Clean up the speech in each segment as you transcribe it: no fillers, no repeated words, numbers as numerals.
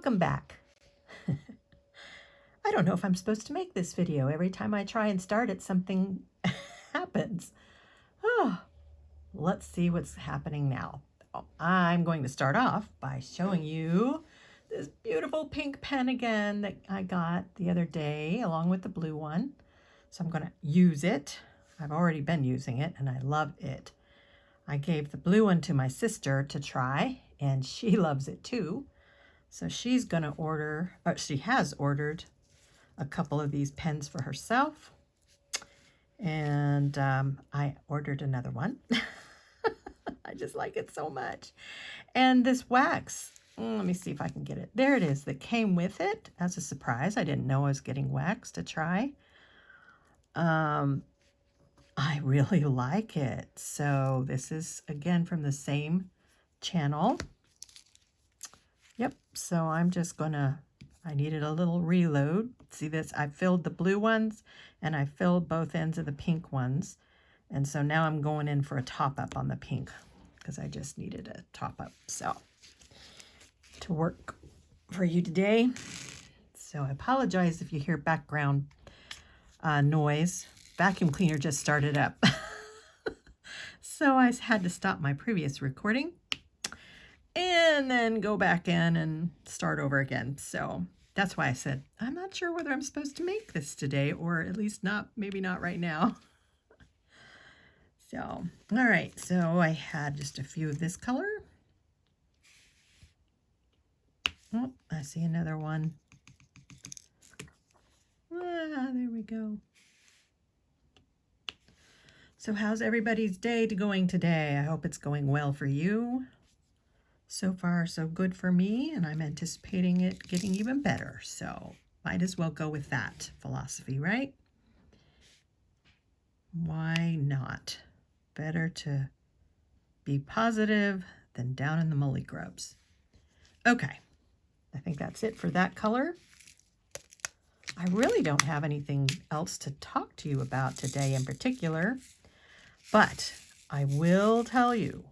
Welcome back. I don't know if I'm supposed to make this video. Every time I try and start it, something happens. Oh, let's see what's happening now. I'm going to start off by showing you this beautiful pink pen again that I got the other day along with the blue one. So I'm going to use it. I've already been using it and I love it. I gave the blue one to my sister to try and she loves it too. So she's going to order, or she has ordered a couple of these pens for herself. And I ordered another one. I just like it so much. And this Waxx, let me see if I can get it. There it is that came with it as a surprise. I didn't know I was getting Waxx to try. I really like it. So this is again from the same channel. Yep, so I'm just gonna, I needed a little reload. See this, I filled the blue ones and I filled both ends of the pink ones. And so now I'm going in for a top up on the pink because I just needed a top up. So to work for you today. So I apologize if you hear background noise. Vacuum cleaner just started up. So I had to stop my previous recording and then go back in and start over again. So that's why I said, I'm not sure whether I'm supposed to make this today or at least not, maybe not right now. So, all right. So I had just a few of this color. Oh, I see another one. Ah, there we go. So how's everybody's day going today? I hope it's going well for you. So far, so good for me, and I'm anticipating it getting even better. So might as well go with that philosophy, right? Why not? Better to be positive than down in the mully grubs. Okay, I think that's it for that color. I really don't have anything else to talk to you about today in particular, but I will tell you,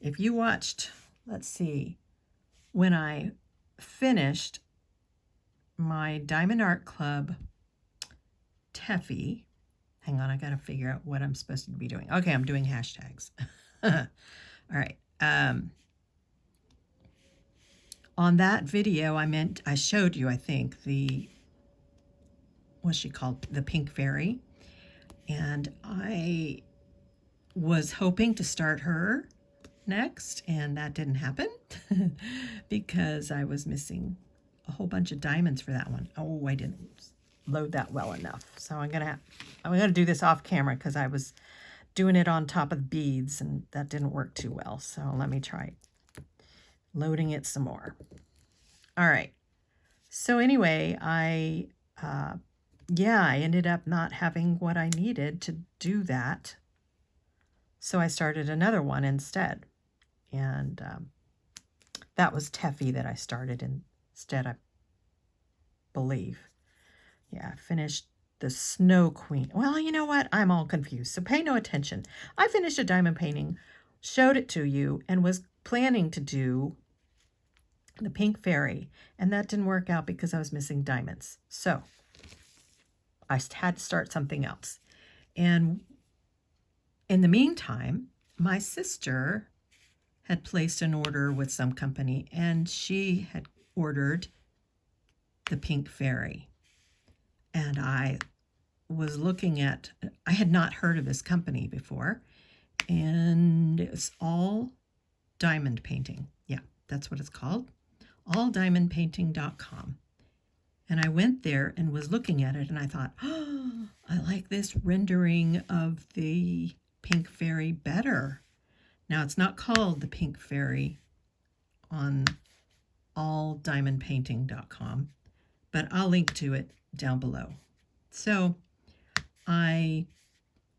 if you watched, let's see, when I finished my Diamond Art Club Tefi, hang on, I got to figure out what I'm supposed to be doing. Okay, I'm doing hashtags. All right. On that video, I showed you, I think, what's she called? The Pink Fairy. And I was hoping to start her next, and that didn't happen because I was missing a whole bunch of diamonds for that one. Oh, I didn't load that well enough. So I'm gonna do this off camera because I was doing it on top of beads and that didn't work too well. So let me try loading it some more. All right. So anyway, I ended up not having what I needed to do that. So I started another one instead. And that was Tefi that I started instead, I believe. Yeah, I finished the Snow Queen. Well, you know what? I'm all confused, so pay no attention. I finished a diamond painting, showed it to you, and was planning to do the Pink Fairy, and that didn't work out because I was missing diamonds. So I had to start something else. And in the meantime, my sister had placed an order with some company, and she had ordered the Pink Fairy. And I was looking at, I had not heard of this company before, and it's all diamond painting. Yeah, that's what it's called. alldiamondpainting.com. And I went there and was looking at it, and I thought, oh, I like this rendering of the Pink Fairy better. Now, it's not called the Pink Fairy on alldiamondpainting.com, but I'll link to it down below. So I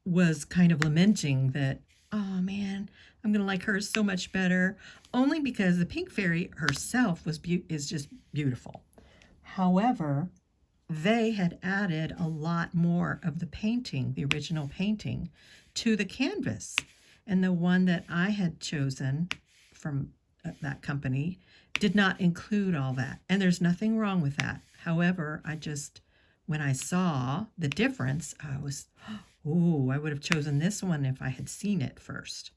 was kind of lamenting that, oh man, I'm going to like her so much better, only because the Pink Fairy herself is just beautiful. However, they had added a lot more of the painting, the original painting, to the canvas. And the one that I had chosen from that company did not include all that. And there's nothing wrong with that. However, when I saw the difference, I was, oh, I would have chosen this one if I had seen it first.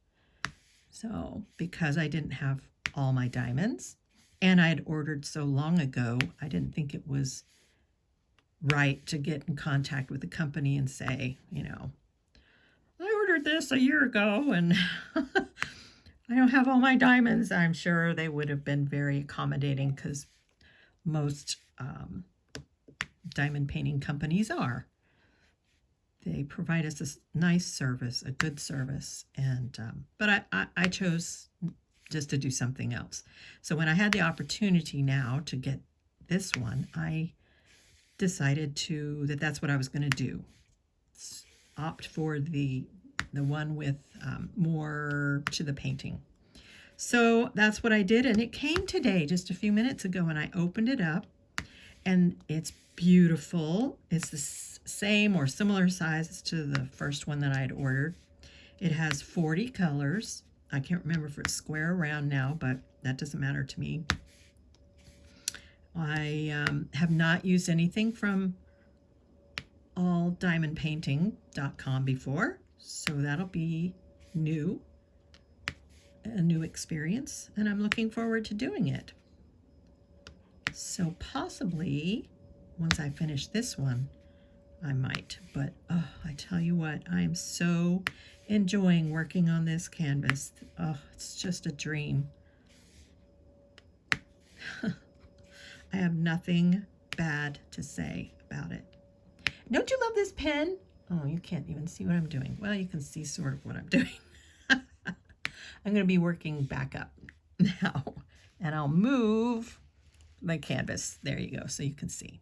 So because I didn't have all my diamonds and I had ordered so long ago, I didn't think it was right to get in contact with the company and say, I ordered this a year ago and I don't have all my diamonds. I'm sure they would have been very accommodating because most diamond painting companies are. They provide us a nice service, a good service, and but I chose just to do something else. So when I had the opportunity now to get this one, I decided that's what I was going to do. Opt for the one with more to the painting. So that's what I did, and it came today, just a few minutes ago, and I opened it up, and it's beautiful. It's the same or similar size to the first one that I had ordered. It has 40 colors. I can't remember if it's square or round now, but that doesn't matter to me. I have not used anything from alldiamondpainting.com before, so that'll be a new experience, and I'm looking forward to doing it. So possibly once I finish this one, I might, but I tell you what, I'm so enjoying working on this canvas. It's just a dream. I have nothing bad to say about it. Don't you love this pen? Oh, you can't even see what I'm doing. Well, you can see sort of what I'm doing. I'm going to be working back up now, and I'll move my canvas. There you go, so you can see.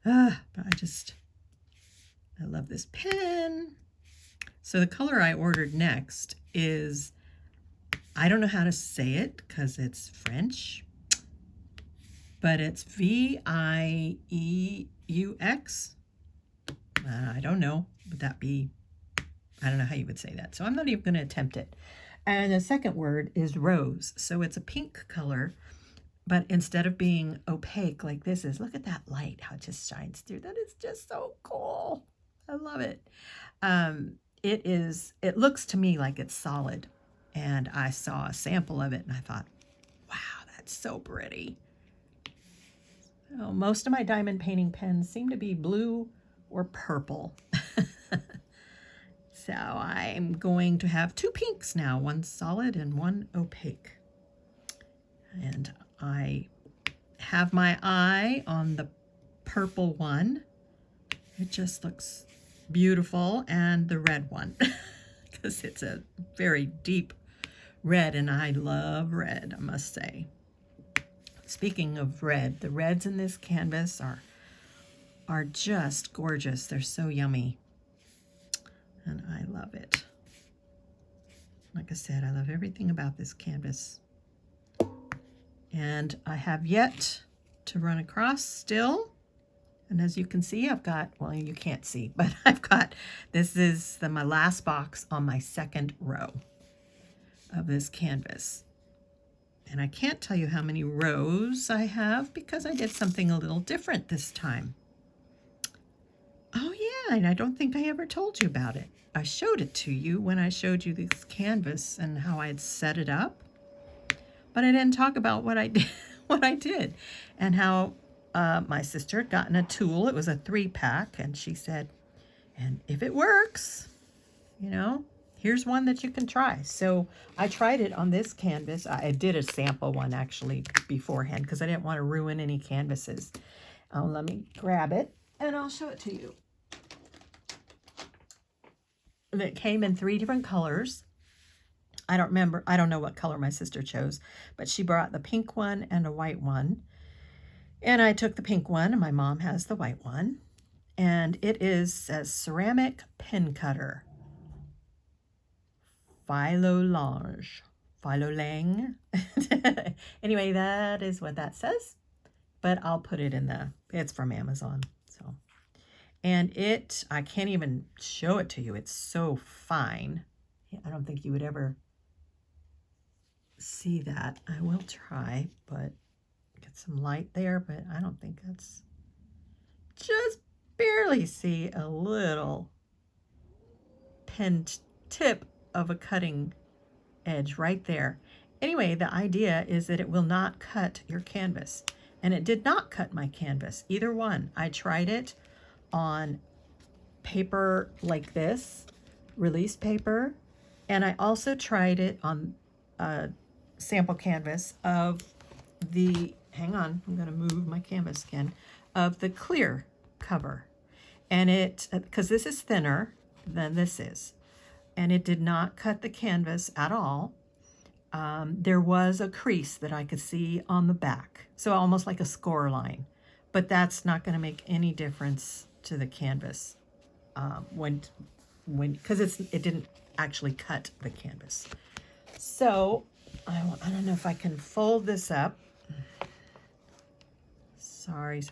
But I love this pen. So the color I ordered next is, I don't know how to say it because it's French, but it's Vieux. I don't know. Would that be, I don't know how you would say that. So I'm not even going to attempt it. And the second word is rose. So it's a pink color, but instead of being opaque like this is, look at that light, how it just shines through. That is just so cool. I love it. It looks to me like it's solid. And I saw a sample of it and I thought, wow, that's so pretty. So most of my diamond painting pens seem to be blue or purple. So I'm going to have two pinks now, one solid and one opaque. And I have my eye on the purple one. It just looks beautiful, and the red one, because it's a very deep red, and I love red, I must say. Speaking of red, the reds in this canvas are just gorgeous. They're so yummy, and I love it. Like I said, I love everything about this canvas. And I have yet to run across still. And as you can see, I've got, well, you can't see, but I've got, this is my last box on my second row of this canvas. And I can't tell you how many rows I have because I did something a little different this time. Oh yeah, and I don't think I ever told you about it. I showed it to you when I showed you this canvas and how I had set it up. But I didn't talk about what I did, and how my sister had gotten a tool. It was a 3-pack, and she said, and if it works, here's one that you can try. So I tried it on this canvas. I did a sample one actually beforehand because I didn't want to ruin any canvases. Let me grab it and I'll show it to you. And it came in 3 different colors. I don't know what color my sister chose, but she brought the pink one and a white one. And I took the pink one, and my mom has the white one. And it is a ceramic pin cutter. Philolong. Anyway, that is what that says. But I'll put it in it's from Amazon. So, and I can't even show it to you. It's so fine. I don't think you would ever see that. I will try, but get some light there, but I don't think that's, just barely see a little pinned tip of a cutting edge right there. Anyway, the idea is that it will not cut your canvas, and it did not cut my canvas, either one. I tried it on paper like this, release paper, and I also tried it on a sample canvas of the, hang on, I'm going to move my canvas again, of the clear cover. And it, because this is thinner than this is, and it did not cut the canvas at all. There was a crease that I could see on the back, so almost like a score line, but that's not going to make any difference to the canvas because it didn't actually cut the canvas. So I don't know if I can fold this up. Sorry.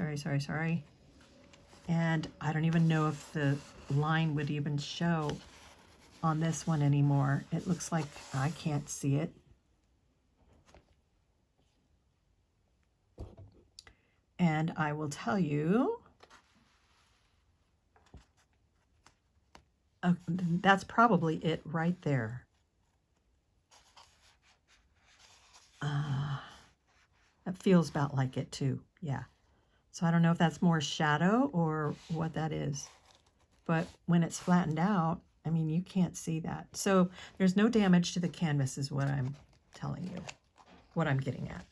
And I don't even know if the line would even show on this one anymore. It looks like I can't see it. And I will tell you, that's probably it right there. That feels about like it too, yeah. So I don't know if that's more shadow or what that is. But when it's flattened out, I mean, you can't see that. So there's no damage to the canvas is what I'm telling you, what I'm getting at.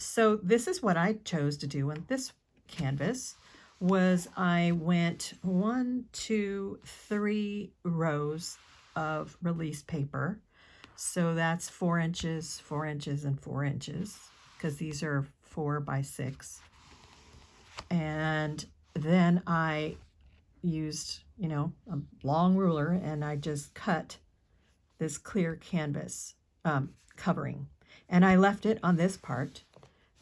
So this is what I chose to do on this canvas. Was I went 1, 2, 3 rows of release paper. So that's 4 inches, 4 inches, and 4 inches, because these are 4 by 6. And then I used, a long ruler, and I just cut this clear canvas covering. And I left it on this part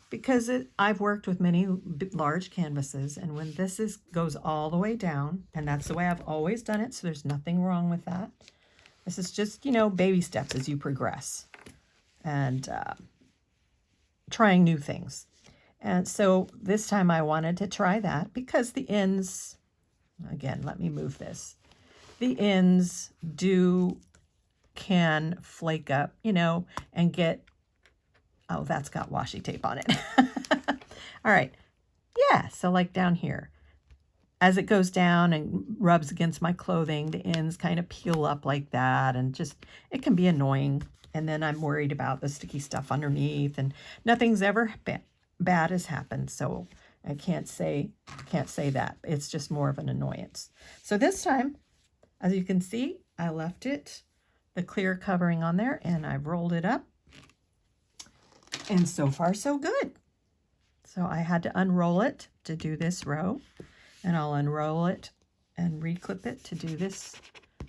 because I've worked with many large canvases, and when this goes all the way down, and that's the way I've always done it, so there's nothing wrong with that. This is just, baby steps as you progress and trying new things. And so this time I wanted to try that because the ends, again, let me move this. The ends can flake up, and get, oh, that's got washi tape on it. All right. Yeah, so like down here, as it goes down and rubs against my clothing, the ends kind of peel up like that, and just, it can be annoying. And then I'm worried about the sticky stuff underneath, and nothing's ever bad has happened, so I can't say that. It's just more of an annoyance. So this time, as you can see, I left it, the clear covering on there, and I rolled it up. And so far, so good. So I had to unroll it to do this row, and I'll unroll it and reclip it to do this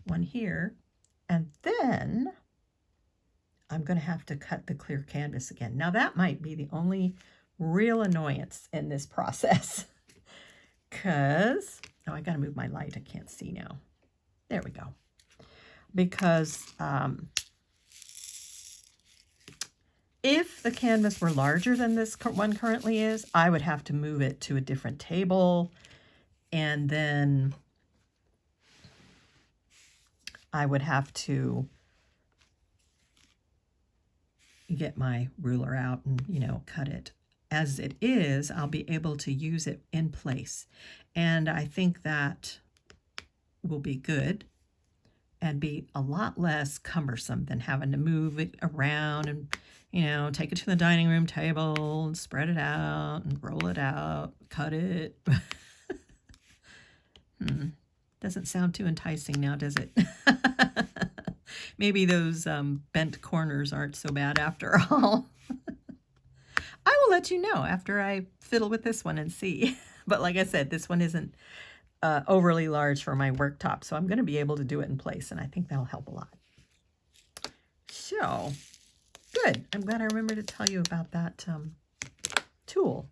one here. And then I'm going to have to cut the clear canvas again. Now that might be the only real annoyance in this process because, oh, I got to move my light. I can't see now. There we go. Because if the canvas were larger than this one currently is, I would have to move it to a different table, and then I would have to get my ruler out and, cut it. As it is, I'll be able to use it in place. And I think that will be good and be a lot less cumbersome than having to move it around and, take it to the dining room table and spread it out and roll it out, cut it. Doesn't sound too enticing now, does it? Maybe those bent corners aren't so bad after all. I will let you know after I fiddle with this one and see. But like I said, this one isn't overly large for my worktop, so I'm going to be able to do it in place, and I think that'll help a lot. So, good. I'm glad I remembered to tell you about that tool.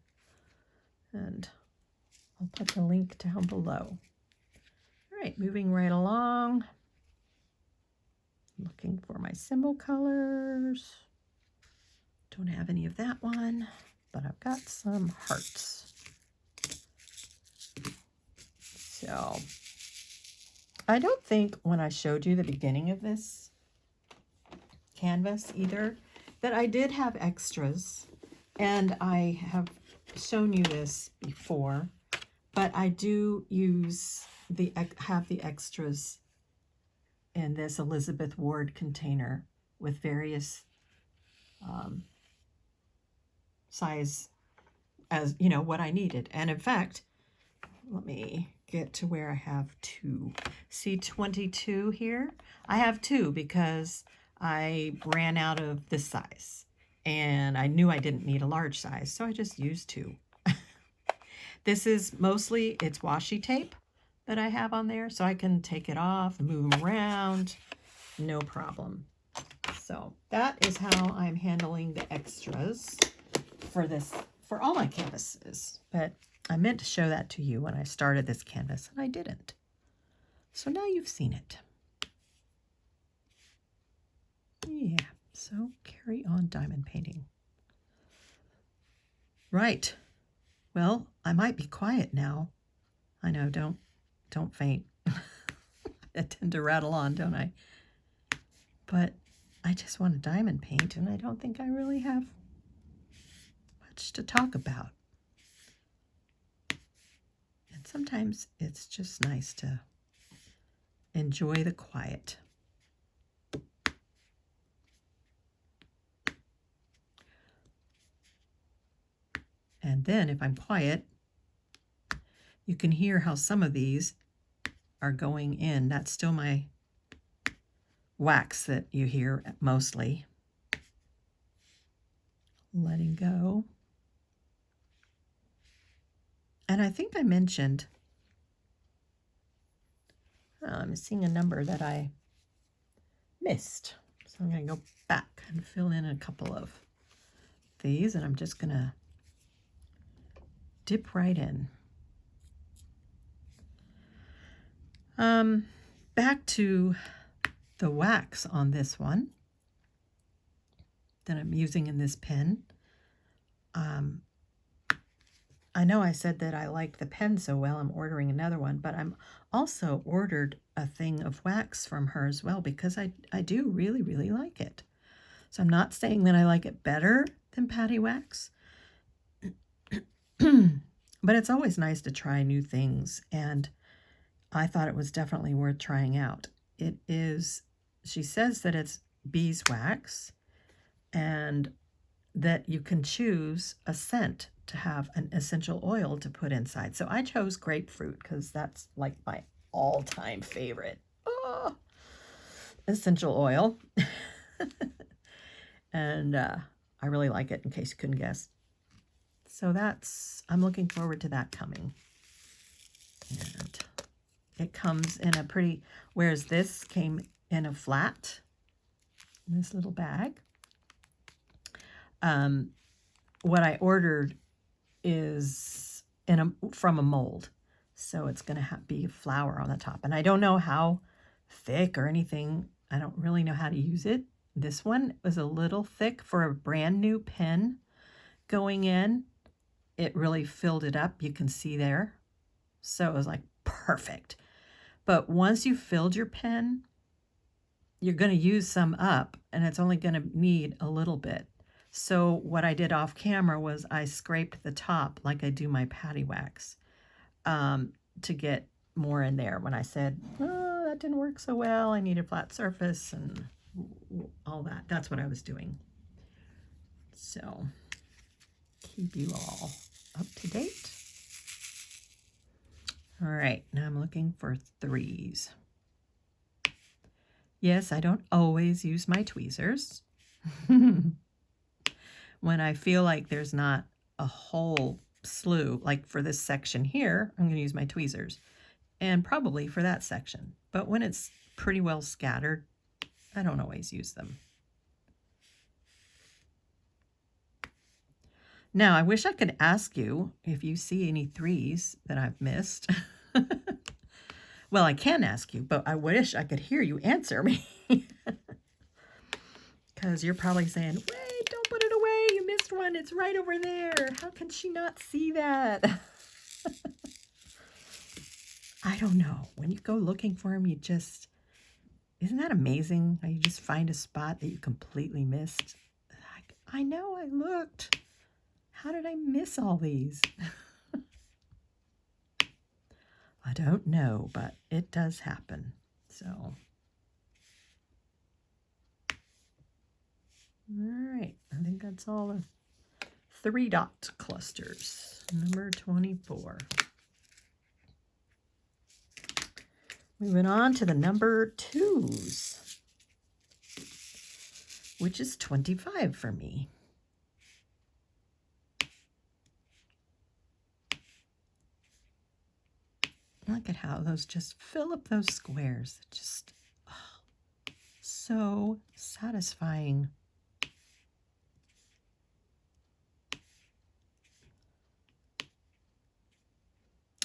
And I'll put the link down below. All right, moving right along. Looking for my symbol colors. Don't have any of that one, but I've got some hearts. So I don't think when I showed you the beginning of this canvas either that I did have extras, and I have shown you this before, but I do have the extras in this Elizabeth Ward container with various size as what I needed. And in fact, let me get to where I have two. See 22 here? I have two because I ran out of this size and I knew I didn't need a large size, so I just used two. This is mostly, it's washi tape that I have on there, so I can take it off, move them around, no problem. So that is how I'm handling the extras for all my canvases. But I meant to show that to you when I started this canvas, and I didn't. So now you've seen it. Yeah, so carry on diamond painting. Right. Well, I might be quiet now. I know, don't faint. I tend to rattle on, don't I? But I just want to diamond paint, and I don't think I really have much to talk about. And sometimes it's just nice to enjoy the quiet. And then if I'm quiet, you can hear how some of these are going in. That's still my wax that you hear mostly. Letting go. And I think I mentioned, I'm seeing a number that I missed. So I'm going to go back and fill in a couple of these, and I'm just going to dip right in. Back to the wax on this one that I'm using in this pen. I know I said that I liked the pen so well, I'm ordering another one, but I'm also ordered a thing of wax from her as well because I do really, really like it. So I'm not saying that I like it better than Paddy wax, but it's always nice to try new things, and I thought it was definitely worth trying out. It is, she says that it's beeswax and that you can choose a scent to have an essential oil to put inside. So I chose grapefruit because that's like my all-time favorite essential oil. And I really like it, in case you couldn't guess. So I'm looking forward to that coming. And it comes in a pretty, whereas this came in a flat, in this little bag. What I ordered is from a mold, so it's going to be a flower on the top, and I don't know how thick or anything. I don't really know how to use it. This one was a little thick for a brand new pen going in. It really filled it up, you can see there, so it was like perfect. But once you filled your pen, you're going to use some up, and it's only going to need a little bit. So what I did off camera was I scraped the top like I do my Paddy wax to get more in there. When I said, oh, that didn't work so well, I need a flat surface and all that. That's what I was doing. So keep you all up to date. All right, now I'm looking for 3s. Yes, I don't always use my tweezers. When I feel like there's not a whole slew, like for this section here, I'm going to use my tweezers, and probably for that section. But when it's pretty well scattered, I don't always use them. Now, I wish I could ask you if you see any 3s that I've missed. Well, I can ask you, but I wish I could hear you answer me. Because you're probably saying, wait, don't put it away. You missed one. It's right over there. How can she not see that? I don't know. When you go looking for them, isn't that amazing? How you just find a spot that you completely missed? I know I looked. How did I miss all these? I don't know, but it does happen. So, all right. I think that's all the 3-dot clusters. Number 24. Moving on to the number 2s, which is 25 for me. Look at how those just fill up those squares. Just so satisfying.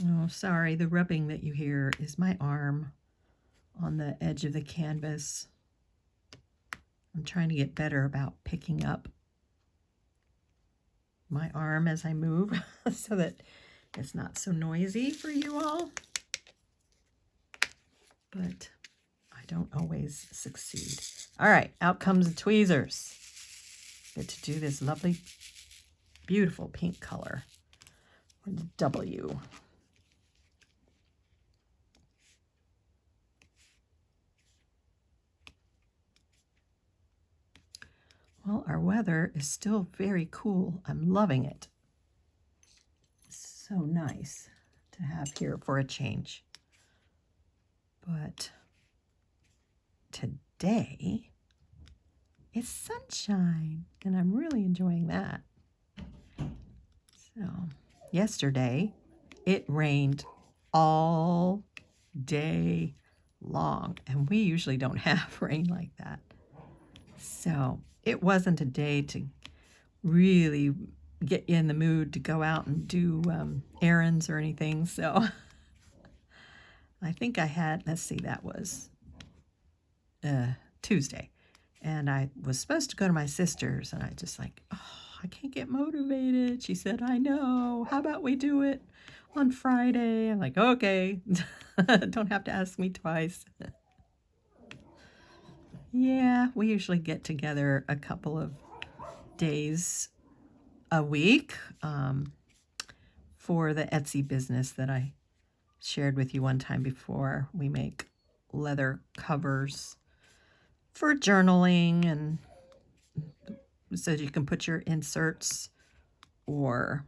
Oh, sorry, the rubbing that you hear is my arm on the edge of the canvas. I'm trying to get better about picking up my arm as I move so that it's not so noisy for you all. But I don't always succeed. All right, out comes the tweezers. Get to do this lovely, beautiful pink color with the W. Well, our weather is still very cool. I'm loving it. So nice to have here for a change. But today it's sunshine, and I'm really enjoying that. So yesterday it rained all day long, and we usually don't have rain like that. So it wasn't a day to really get you in the mood to go out and do errands or anything. So I think I had, let's see, that was Tuesday. And I was supposed to go to my sister's, and I just like, oh, I can't get motivated. She said, I know. How about we do it on Friday? I'm like, okay. Don't have to ask me twice. Yeah, we usually get together a couple of days a week for the Etsy business that I shared with you one time before. We make leather covers for journaling, and so you can put your inserts or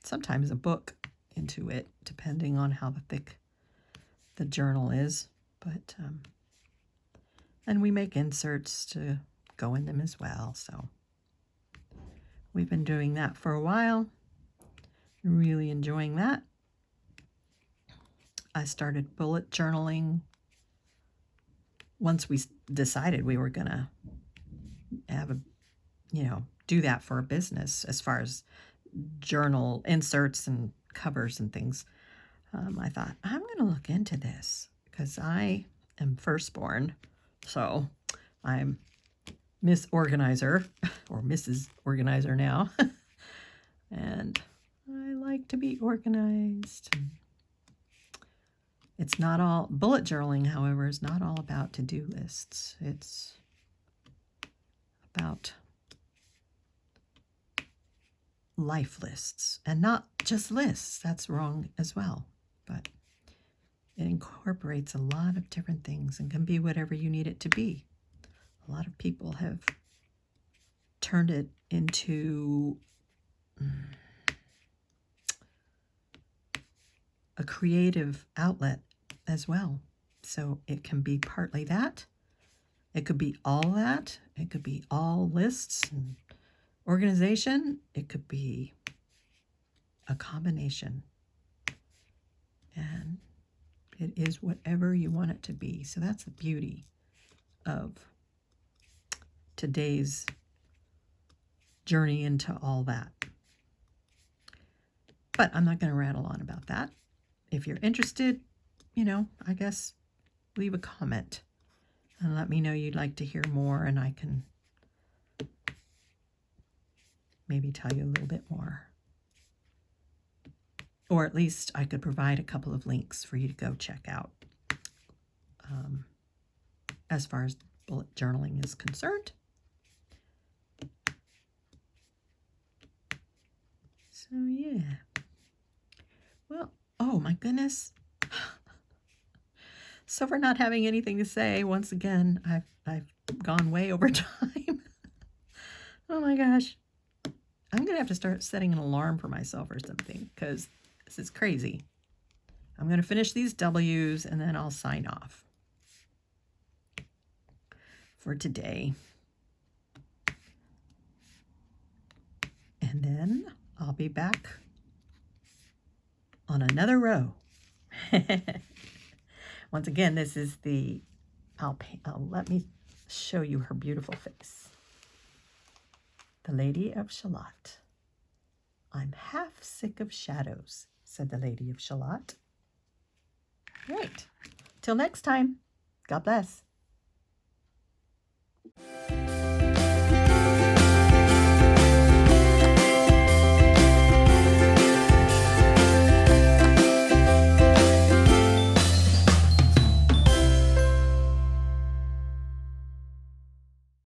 sometimes a book into it, depending on how thick the journal is. But and we make inserts to go in them as well. So we've been doing that for a while. Really enjoying that. I started bullet journaling once we decided we were gonna have do that for a business as far as journal inserts and covers and things. I thought, I'm gonna look into this because I am firstborn. So I'm Miss Organizer, or Mrs. Organizer now. And I like to be organized. It's not all, bullet journaling, however, is not all about to-do lists. It's about life lists, and not just lists. That's wrong as well. But it incorporates a lot of different things and can be whatever you need it to be. A lot of people have turned it into a creative outlet as well. So it can be partly that. It could be all that. It could be all lists and organization. It could be a combination. And it is whatever you want it to be. So that's the beauty of today's journey into all that. But I'm not going to rattle on about that. If you're interested, I guess leave a comment and let me know you'd like to hear more, and I can maybe tell you a little bit more. Or at least I could provide a couple of links for you to go check out as far as bullet journaling is concerned. So yeah. Well, oh my goodness. So for not having anything to say, once again, I've gone way over time. Oh my gosh. I'm going to have to start setting an alarm for myself or something, because this is crazy. I'm going to finish these W's and then I'll sign off for today. And then I'll be back on another row. Once again, this is the, let me show you her beautiful face. The Lady of Shalott. I'm half sick of shadows, said the Lady of Shalott. Right. Till next time. God bless.